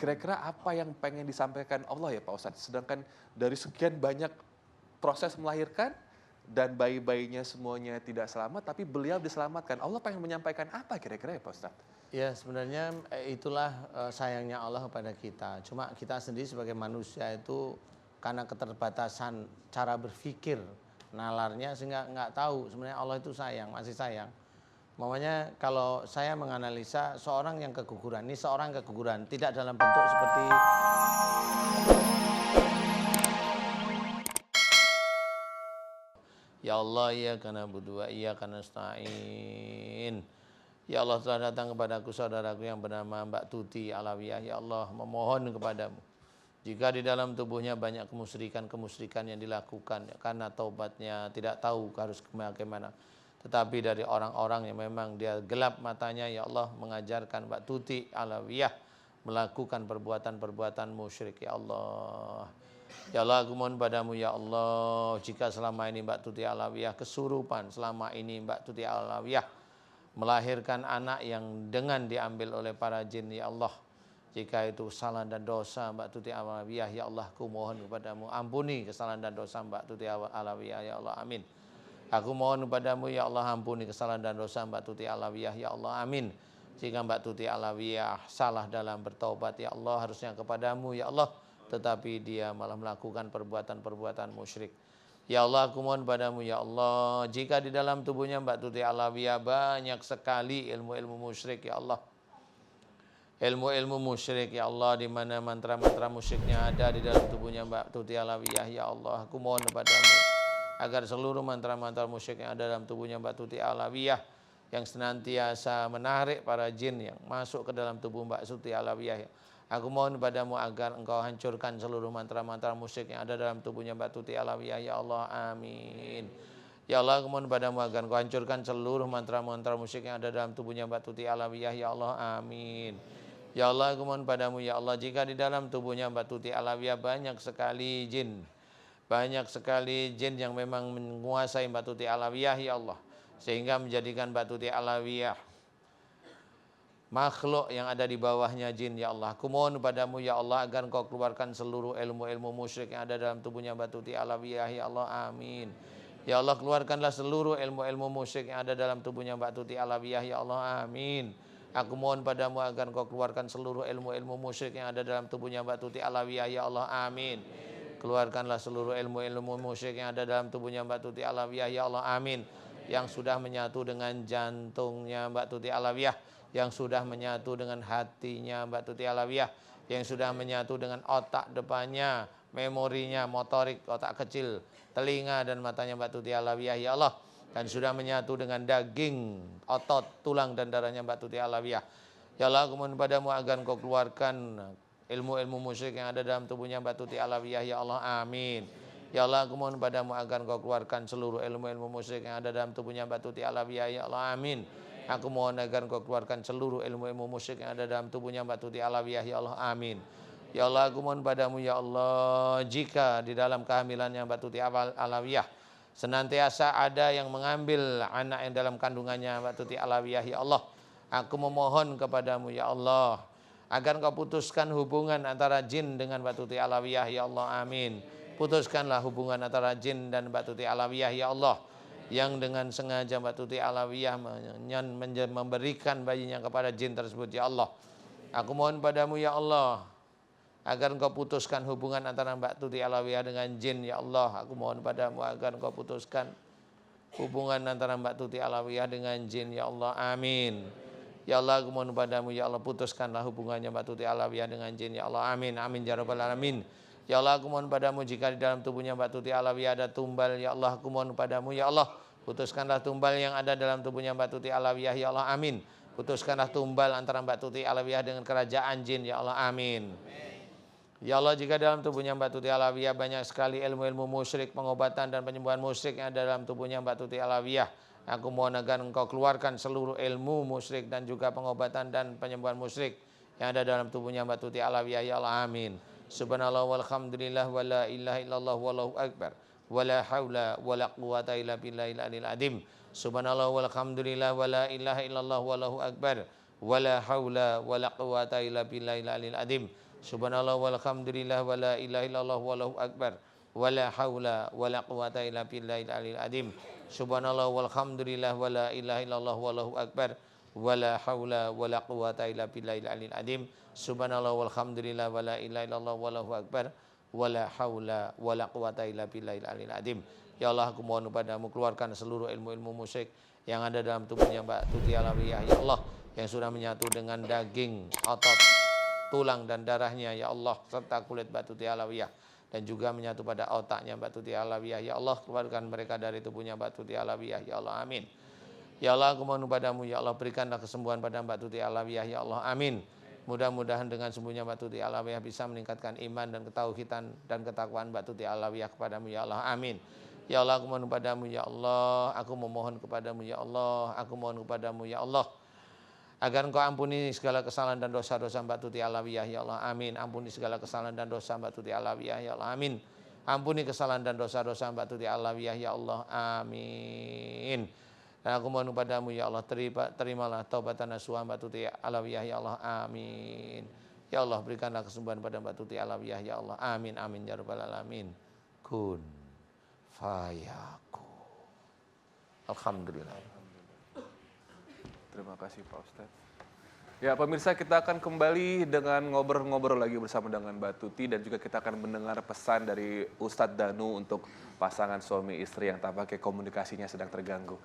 kira-kira apa yang pengen disampaikan Allah ya Pak Ustadz? Sedangkan dari sekian banyak proses melahirkan dan bayi-bayinya semuanya tidak selamat, tapi beliau diselamatkan. Allah pengen menyampaikan apa kira-kira ya Pak Ustadz? Ya sebenarnya itulah sayangnya Allah kepada kita. Cuma kita sendiri sebagai manusia itu karena keterbatasan cara berpikir, nalarnya sehingga nggak tahu sebenarnya Allah itu sayang, masih sayang. Makanya kalau saya menganalisa seorang yang keguguran, ini seorang keguguran tidak dalam bentuk seperti ya Allah ya karena berdua iya karena nasta'in. Ya Allah telah datang kepadaku saudaraku yang bernama Mbak Tuti Alawiyah. Ya Allah memohon kepadamu. Jika di dalam tubuhnya banyak kemusyrikan yang dilakukan karena taubatnya tidak tahu harus bagaimana. Tetapi dari orang-orang yang memang dia gelap matanya, ya Allah mengajarkan Mbak Tuti Alawiyah melakukan perbuatan-perbuatan musyrik. Ya Allah. Ya Allah aku mohon padamu ya Allah, jika selama ini Mbak Tuti Alawiyah kesurupan, selama ini Mbak Tuti Alawiyah melahirkan anak yang dengan diambil oleh para jin, ya Allah, jika itu kesalahan dan dosa Mbak Tuti Alawiyah, ya Allah aku mohon kepadamu ampuni kesalahan dan dosa Mbak Tuti Alawiyah, ya Allah amin. Aku mohon kepadamu ya Allah ampuni kesalahan dan dosa Mbak Tuti Alawiyah, ya Allah amin. Jika Mbak Tuti Alawiyah salah dalam bertaubat, ya Allah harusnya kepadamu ya Allah, tetapi dia malah melakukan perbuatan-perbuatan musyrik. Ya Allah aku mohon padamu ya Allah, jika di dalam tubuhnya Mbak Tuti Alawiyah banyak sekali ilmu-ilmu musyrik ya Allah, ilmu-ilmu musyrik ya Allah, di mana mantra-mantra musyriknya ada di dalam tubuhnya Mbak Tuti Alawiyah, ya Allah aku mohon padamu agar seluruh mantra-mantra musyrik yang ada dalam tubuhnya Mbak Tuti Alawiyah yang senantiasa menarik para jin yang masuk ke dalam tubuh Mbak Tuti Alawiyah, aku mohon padamu agar engkau hancurkan seluruh mantra-mantra musyrik yang ada dalam tubuhnya Mbak Tuti Alawiyah, ya Allah amin. Ya Allah aku mohon padamu agar engkau hancurkan seluruh mantra-mantra musyrik yang ada dalam tubuhnya Mbak Tuti Alawiyah, ya Allah amin. Ya Allah aku mohon padamu ya Allah, jika di dalam tubuhnya Mbak Tuti Alawiyah banyak sekali jin, banyak sekali jin yang memang menguasai Mbak Tuti Alawiyah ya Allah, sehingga menjadikan Mbak Tuti Alawiyah makhluk yang ada di bawahnya jin, ya Allah aku mohon padamu ya Allah agar engkau keluarkan seluruh ilmu-ilmu musyrik yang ada dalam tubuhnya Mbak Tuti Alawiyah, ya Allah amin. Ya Allah keluarkanlah seluruh ilmu-ilmu musyrik yang ada dalam tubuhnya Mbak Tuti Alawiyah, ya Allah amin. Aku mohon padamu agar engkau keluarkan seluruh ilmu-ilmu musyrik yang ada dalam tubuhnya Mbak Tuti Alawiyah, ya Allah amin. Keluarkanlah seluruh ilmu-ilmu musyrik yang ada dalam tubuhnya Mbak Tuti Alawiyah, ya Allah amin. Yang sudah menyatu dengan jantungnya Mbak Tuti Alawiyah, yang sudah menyatu dengan hatinya Mbak Tuti Alawiyah, yang sudah menyatu dengan otak depannya, memorinya, motorik, otak kecil, telinga dan matanya Mbak Tuti Alawiyah, ya Allah, dan sudah menyatu dengan daging, otot, tulang dan darahnya Mbak Tuti Alawiyah. Ya Allah aku mohon padamu agar engkau keluarkan ilmu-ilmu musyrik yang ada dalam tubuhnya Mbak Tuti Alawiyah, ya Allah amin. Ya Allah aku mohon padamu agar engkau keluarkan seluruh ilmu-ilmu musyrik yang ada dalam tubuhnya Mbak Tuti Alawiyah, ya Allah amin. Aku mohon agar engkau keluarkan seluruh ilmu-ilmu musyrik yang ada dalam tubuhnya Mbak Tuti Alawiyah, ya Allah amin. Ya Allah aku mohon padamu ya Allah, jika di dalam kehamilannya Mbak Tuti Alawiyah senantiasa ada yang mengambil anak yang dalam kandungannya Mbak Tuti Alawiyah, ya Allah aku memohon kepadamu ya Allah agar engkau putuskan hubungan antara jin dengan Mbak Tuti Alawiyah, ya Allah amin. Putuskanlah hubungan antara jin dan Mbak Tuti Alawiyah, ya Allah, yang dengan sengaja Mbak Tuti Alawiyah memberikan bayinya kepada jin tersebut, ya Allah aku mohon padamu ya Allah agar engkau putuskan hubungan antara Mbak Tuti Alawiyah dengan jin, ya Allah aku mohon padamu agar engkau putuskan hubungan antara Mbak Tuti Alawiyah dengan jin, ya Allah amin. Ya Allah aku mohon padamu ya Allah putuskanlah hubungannya Mbak Tuti Alawiyah dengan jin, ya Allah amin amin ya rabbal alamin. Ya Allah aku mohon padamu jika di dalam tubuhnya Mbak Tuti Alawiyah ada tumbal, ya Allah aku mohon padamu ya Allah putuskanlah tumbal yang ada dalam tubuhnya Mbak Tuti Alawiyah, ya Allah amin. Putuskanlah tumbal antara Mbak Tuti Alawiyah dengan kerajaan jin, ya Allah amin. Ya Allah jika dalam tubuhnya Mbak Tuti Alawiyah banyak sekali ilmu-ilmu musyrik, pengobatan dan penyembuhan musyrik yang ada dalam tubuhnya Mbak Tuti Alawiyah, aku mohon agar engkau keluarkan seluruh ilmu musyrik dan juga pengobatan dan penyembuhan musyrik yang ada dalam tubuhnya Mbak Tuti Alawiyah, ya Allah amin. Subhanallah walhamdulillah wa la ilaha illallah wallahu akbar wa la haula wa la quwata illa billahil aliyil azim. Subhanallah walhamdulillah wa la ilaha illallah wallahu akbar wa la haula wa la quwata illa billahil aliyil azim. Subhanallah walhamdulillah wala ilaha illallah wallahu akbar. Wala haula wala quwata illa billahil aliyil azim. Subhanallah walhamdulillah wala ilaha illallah wallahu akbar. Wala haula wala quwata illa billahil aliyil azim. Subhanallah walhamdulillah wala ilaha illallah wallahu akbar. Wala haula wala quwata illa billahil aliyil azim. Ya Allah, aku mohon kepadamu, keluarkan seluruh ilmu-ilmu musyrik yang ada dalam tubuhnya Mbak Tuti Alawiyah, ya Allah, yang sudah menyatu dengan daging, otot, tulang dan darahnya, ya Allah, serta kulit Mbak Tuti Alawiyah, dan juga menyatu pada otaknya Mbak Tuti Alawiyah, ya Allah, keluarkan mereka dari tubuhnya Mbak Tuti Alawiyah, ya Allah, amin. Ya Allah, aku mohon kepadamu, ya Allah, berikanlah kesembuhan pada Mbak Tuti Alawiyah, ya Allah, amin. Mudah-mudahan dengan sembuhnya Mbak Tuti Alawiyah bisa meningkatkan iman dan ketauhidan dan ketakwaan Mbak Tuti Alawiyah kepadamu, ya Allah, amin. Ya Allah, aku mohon kepadamu, ya Allah, aku memohon kepadamu, ya Allah, aku mohon kepadamu, ya Allah, agar Engkau ampuni segala kesalahan dan dosa-dosa Mbak Tuti Alawiyah, ya Allah, amin. Ampuni segala kesalahan dan dosa Mbak Tuti Alawiyah, ya Allah, amin. Ampuni kesalahan dan dosa-dosa Mbak Tuti Alawiyah, ya Allah, amin. Dan aku mohon kepadamu, ya Allah, terimalah taubatan nasuha Mbak Tuti Alawiyah, ya Allah, amin. Ya Allah, berikanlah kesembuhan pada Mbak Tuti Alawiyah, ya Allah, amin, amin, ya rabbal alamin. Kun fayaku. Alhamdulillah. Terima kasih Pak Ustadz. Ya pemirsa, kita akan kembali dengan ngobrol-ngobrol lagi bersama dengan Mbak Tuti, dan juga kita akan mendengar pesan dari Ustadz Danu untuk pasangan suami istri yang tampaknya komunikasinya sedang terganggu.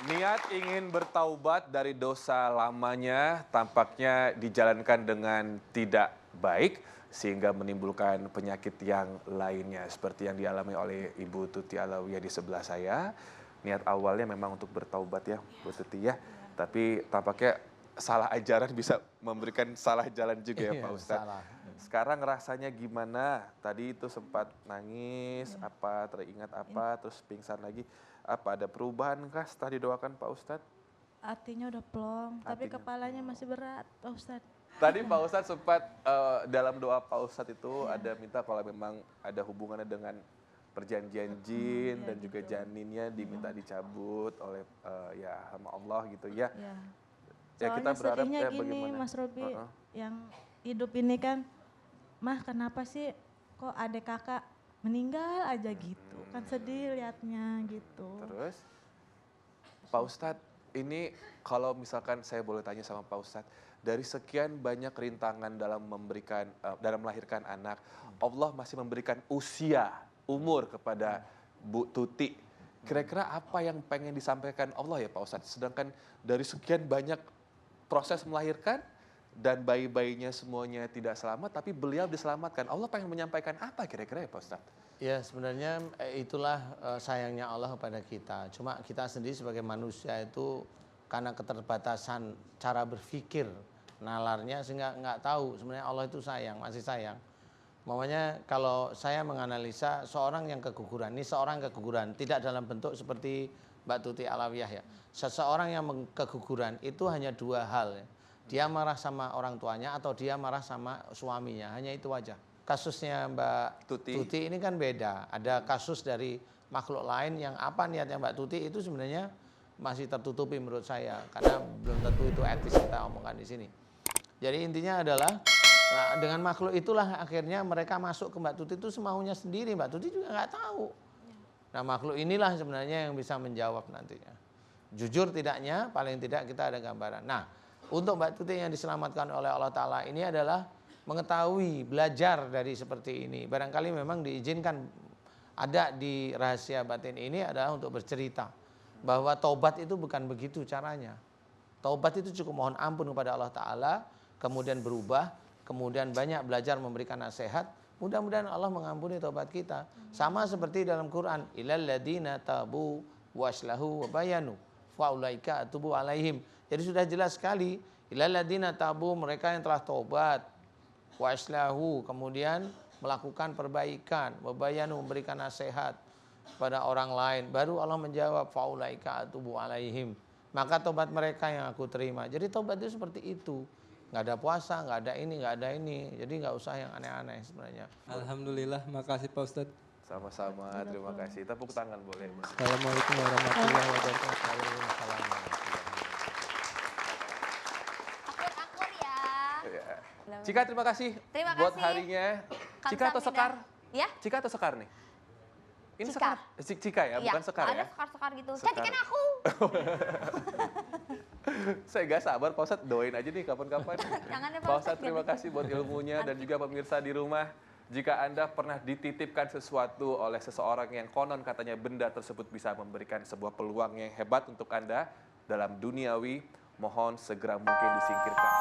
Niat ingin bertaubat dari dosa lamanya tampaknya dijalankan dengan tidak baik, sehingga menimbulkan penyakit yang lainnya seperti yang dialami oleh Ibu Tuti Alawiyah di sebelah saya. Niat awalnya memang untuk bertaubat ya Bu Tuti ya, tapi tampaknya salah ajaran bisa memberikan salah jalan juga ya Pak Ustadz. Sekarang rasanya gimana? Tadi itu sempat nangis, apa teringat apa, terus pingsan lagi. Apa ada perubahan kah setelah didoakan Pak Ustadz? Hatinya udah plong, tapi kepalanya masih berat Pak Ustadz. Tadi Pak Ustadz sempat dalam doa Pak Ustadz itu ada minta kalau memang ada hubungannya dengan perjanjian jin dan juga janinnya diminta dicabut oleh ya sama Allah gitu ya. Ya kita berharap sedihnya gini bagaimana? Mas Robi, yang hidup ini kan, mah kenapa sih kok adik kakak meninggal aja gitu, kan sedih liatnya gitu. Terus Pak Ustadz, ini kalau misalkan saya boleh tanya sama Pak Ustadz, dari sekian banyak rintangan dalam melahirkan anak, Allah masih memberikan umur kepada Bu Tuti. Kira-kira apa yang pengen disampaikan Allah ya Pak Ustadz? Sedangkan dari sekian banyak proses melahirkan dan bayi-bayinya semuanya tidak selamat, tapi beliau diselamatkan. Allah pengen menyampaikan apa kira-kira ya Pak Ustadz? Ya sebenarnya itulah sayangnya Allah kepada kita. Cuma kita sendiri sebagai manusia itu karena keterbatasan cara berpikir, nalarnya, sehingga nggak tahu sebenarnya Allah itu sayang, masih sayang. Makanya kalau saya menganalisa seorang yang keguguran, ini seorang keguguran tidak dalam bentuk seperti Mbak Tuti Alawiyah ya. Seseorang yang keguguran itu hanya dua hal ya. Dia marah sama orang tuanya atau dia marah sama suaminya, hanya itu aja. Kasusnya Mbak Tuti ini kan beda. Ada kasus dari makhluk lain yang apa niatnya Mbak Tuti itu sebenarnya masih tertutupi menurut saya, karena belum tentu itu etis kita omongkan di sini. Jadi intinya adalah dengan makhluk itulah akhirnya mereka masuk ke Mbak Tuti itu semaunya sendiri. Mbak Tuti juga nggak tahu. Nah makhluk inilah sebenarnya yang bisa menjawab nantinya. Jujur tidaknya, paling tidak kita ada gambaran. Nah untuk Mbak Tuti yang diselamatkan oleh Allah Ta'ala ini adalah mengetahui, belajar dari seperti ini. Barangkali memang diizinkan ada di rahasia batin ini adalah untuk bercerita bahwa taubat itu bukan begitu caranya. Taubat itu cukup mohon ampun kepada Allah Ta'ala, kemudian berubah, kemudian banyak belajar memberikan nasihat. Mudah-mudahan Allah mengampuni taubat kita. Sama seperti dalam Quran, ilal ladina tabu waslahu wa bayanu faulaika atubu alaihim. Jadi sudah jelas sekali, ilal ladina tabu, mereka yang telah taubat, waslahu, kemudian melakukan perbaikan, wa bayanu, memberikan nasihat pada orang lain, baru Allah menjawab faulaika atubu alaihim, maka tobat mereka yang aku terima. Jadi tobat itu seperti itu, nggak ada puasa, nggak ada ini, nggak ada ini, jadi nggak usah yang aneh-aneh sebenarnya. Alhamdulillah, makasih Pak Ustadz. Sama-sama, terima kasih. Tepuk tangan boleh. Assalamualaikum warahmatullahi wabarakatuh. Akur-akur ya. Ya. Cika, terima kasih Terima buat kasih. harinya. Cika atau Kamsahamnida. Sekar? Ya? Cika atau Sekar nih? Ini Cika. Sekar. Cika ya, Iya, bukan Sekar ada ya? sekar-sekar gitu. Sekar. Cantikin aku. Saya gak sabar, Pak Ustadz doain aja nih kapan-kapan. Jangan ya, Pak Pak Ustadz, Ustadz, terima kasih buat ilmunya dan juga pemirsa di rumah. Jika Anda pernah dititipkan sesuatu oleh seseorang yang konon katanya benda tersebut bisa memberikan sebuah peluang yang hebat untuk Anda dalam duniawi, mohon segera mungkin disingkirkan.